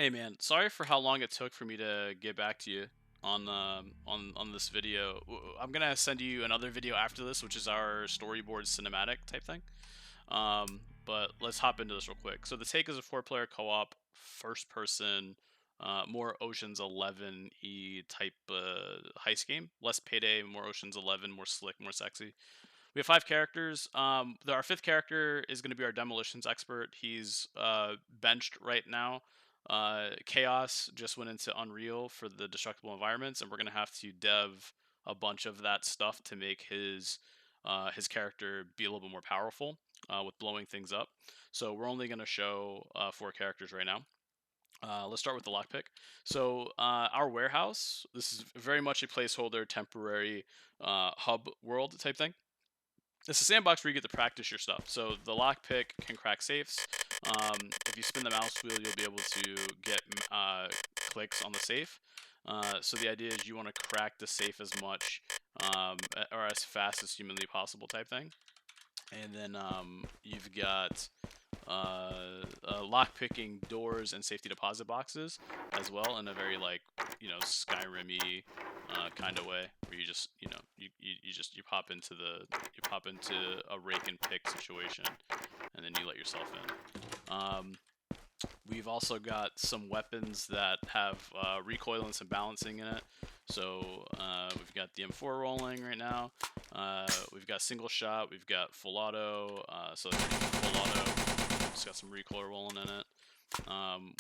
Hey man, sorry for how long it took for me to get back to you on this video. I'm gonna send you another video after this, which is our storyboard cinematic type thing. But let's hop into this real quick. So the take is a four-player co-op, first-person, more Ocean's 11 type heist game. Less Payday, more Ocean's 11, more slick, more sexy. We have five characters. Our fifth character is going to be our demolitions expert. He's benched right now. Chaos just went into Unreal for the destructible environments, and we're going to have to dev a bunch of that stuff to make his character be a little bit more powerful with blowing things up. So we're only going to show four characters right now. Let's start with the lockpick. So our warehouse. This is very much a placeholder, temporary hub world type thing. It's a sandbox where you get to practice your stuff. So the lockpick can crack safes. If you spin the mouse wheel, you'll be able to get clicks on the safe. So the idea is you want to crack the safe as much or as fast as humanly possible, type thing. And then you've got lock picking doors and safety deposit boxes as well, in a very like Skyrim-y kind of way, where you just you pop into a rake and pick situation, and then you let yourself in. We've also got some weapons that have recoil and some balancing in it. So we've got the M4 rolling right now. We've got single shot. We've got full auto. So full auto. It's got some recoil rolling in it.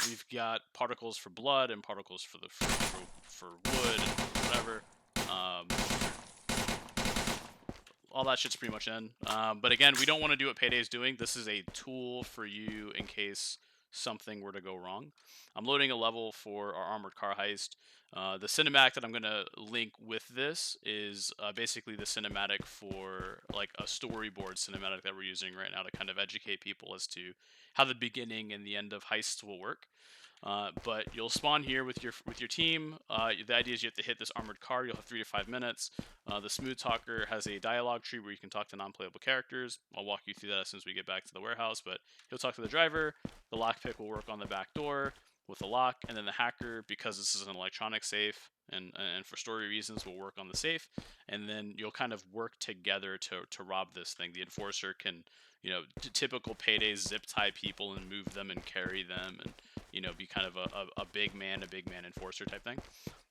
We've got particles for blood and particles for wood and whatever. All that shit's pretty much in. But again, we don't want to do what Payday's doing. This is a tool for you in case something were to go wrong. I'm loading a level for our armored car heist. The cinematic that I'm going to link with this is basically the cinematic for like a storyboard cinematic that we're using right now to kind of educate people as to how the beginning and the end of heists will work. But you'll spawn here with your team. The idea is you have to hit this armored car. You'll have 3 to 5 minutes. The Smooth Talker has a dialogue tree where you can talk to non-playable characters. I'll walk you through that as soon as we get back to the warehouse. But he'll talk to the driver. The lockpick will work on the back door with the lock, and then the hacker, because this is an electronic safe and for story reasons, will work on the safe. And then you'll kind of work together to rob this thing. The enforcer can, typical Payday zip tie people and move them and carry them, and be kind of a big man enforcer type thing.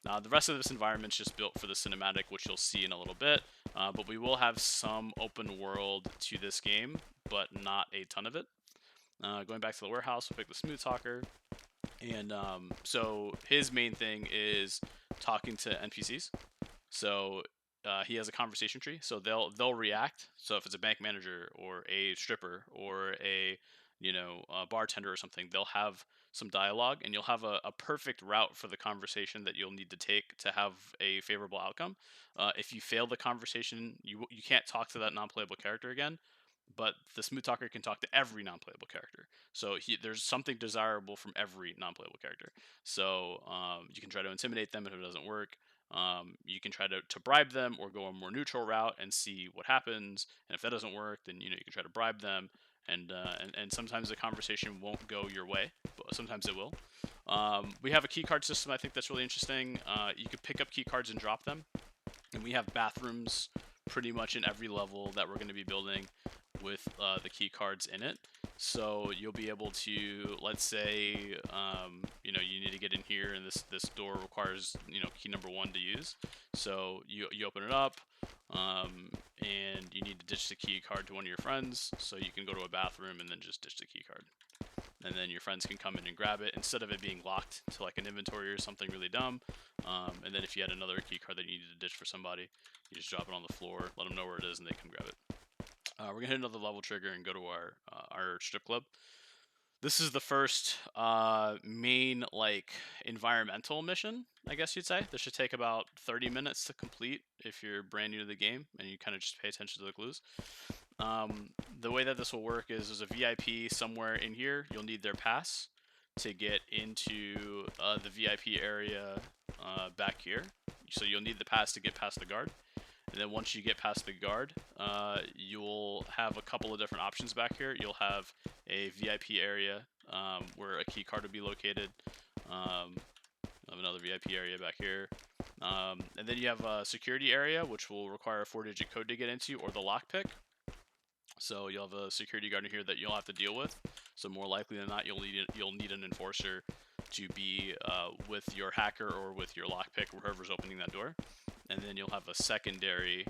The rest of this environment's just built for the cinematic, which you'll see in a little bit. But we will have some open world to this game, but not a ton of it. Going back to the warehouse, we'll pick the Smooth Talker. And so his main thing is talking to NPCs. So he has a conversation tree, so they'll react. So if it's a bank manager or a stripper or a bartender or something, they'll have some dialogue, and you'll have a perfect route for the conversation that you'll need to take to have a favorable outcome. If you fail the conversation, you can't talk to that non-playable character again. But the Smooth Talker can talk to every non-playable character. So there's something desirable from every non-playable character. So you can try to intimidate them if it doesn't work. You can try to bribe them or go a more neutral route and see what happens. And if that doesn't work, then you can try to bribe them. And sometimes the conversation won't go your way, but sometimes it will. We have a key card system. I think that's really interesting. You could pick up key cards and drop them, and we have bathrooms pretty much in every level that we're going to be building with the key cards in it. So you'll be able to, let's say, you need to get in here, and this door requires key number 1 to use. So you open it up, and you need to ditch the key card to one of your friends. So you can go to a bathroom and then just ditch the key card, and then your friends can come in and grab it instead of it being locked to like an inventory or something really dumb. And then if you had another key card that you needed to ditch for somebody, you just drop it on the floor, let them know where it is, and they come grab it. We're gonna hit another level trigger and go to our strip club. This is the first main like environmental mission, I guess you'd say. This should take about 30 minutes to complete if you're brand new to the game and you kind of just pay attention to the clues. The way that this will work is there's a VIP somewhere in here. You'll need their pass to get into the VIP area back here. So you'll need the pass to get past the guard. And then once you get past the guard, you'll have a couple of different options back here. You'll have a VIP area where a key card will be located. I have another VIP area back here. And then you have a security area, which will require a 4-digit code to get into, or the lockpick. So you'll have a security guard in here that you'll have to deal with. So more likely than not, you'll need an enforcer to be with your hacker or with your lockpick, whoever's opening that door. And then you'll have a secondary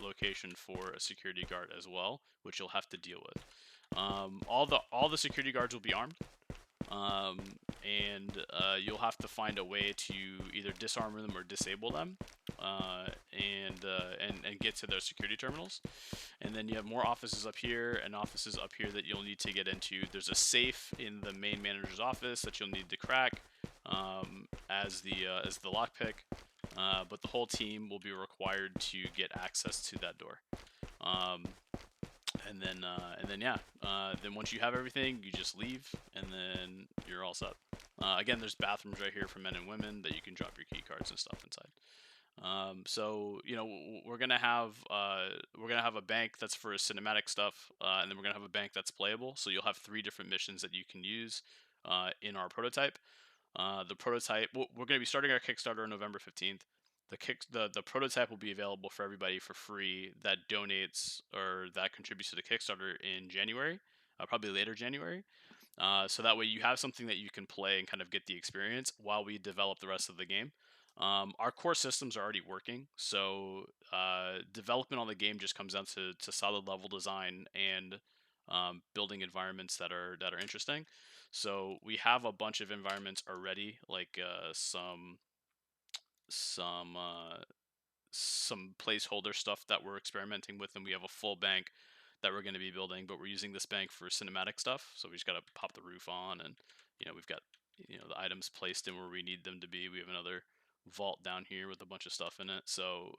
location for a security guard as well, which you'll have to deal with. All the security guards will be armed. And you'll have to find a way to either disarm them or disable them, and get to their security terminals. And then you have more offices up here and offices up here that you'll need to get into. There's a safe in the main manager's office that you'll need to crack as the lockpick, but the whole team will be required to get access to that door. And then yeah, then once you have everything, you just leave, and then you're all set. Again, there's bathrooms right here for men and women that you can drop your key cards and stuff inside. So you know we're gonna have a bank that's for cinematic stuff, and then we're gonna have a bank that's playable. So you'll have 3 different missions that you can use in our prototype. The prototype, we're going to be starting our Kickstarter on November 15th. The prototype will be available for everybody for free that donates or that contributes to the Kickstarter in January, probably later January. So that way you have something that you can play and kind of get the experience while we develop the rest of the game. Our core systems are already working, so development on the game just comes down to solid level design and building environments that are interesting. So we have a bunch of environments already, like some placeholder stuff that we're experimenting with, and we have a full bank that we're going to be building. But we're using this bank for cinematic stuff, so we just got to pop the roof on, and we've got the items placed in where we need them to be. We have another vault down here with a bunch of stuff in it. So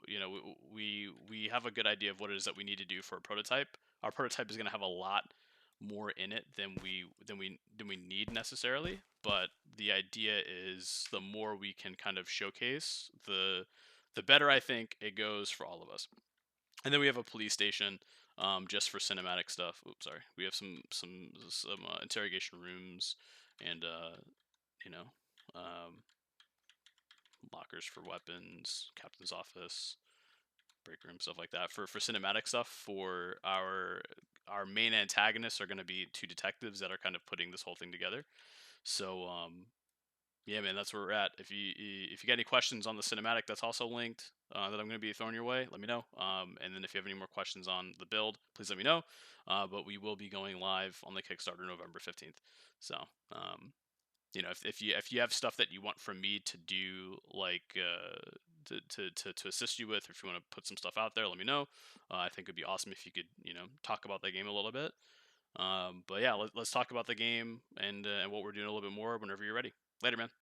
we have a good idea of what it is that we need to do for a prototype. Our prototype is going to have a lot more in it than we need necessarily, but the idea is the more we can kind of showcase, the better I think it goes for all of us. And then we have a police station just for cinematic stuff. Oops, sorry. We have some interrogation rooms and you know um, lockers for weapons, captain's office, break room, stuff like that for cinematic stuff. For our main antagonists are going to be 2 detectives that are kind of putting this whole thing together. So yeah, man, that's where we're at. If you got any questions on the cinematic, that's also linked that I'm going to be throwing your way. Let me know. And then if you have any more questions on the build, please let me know. But we will be going live on the Kickstarter November 15th. So if you have stuff that you want from me to do, like to assist you with, or if you want to put some stuff out there, let me know. I think it'd be awesome if you could talk about that game a little bit. But yeah, let's talk about the game and what we're doing a little bit more whenever you're ready. Later, man.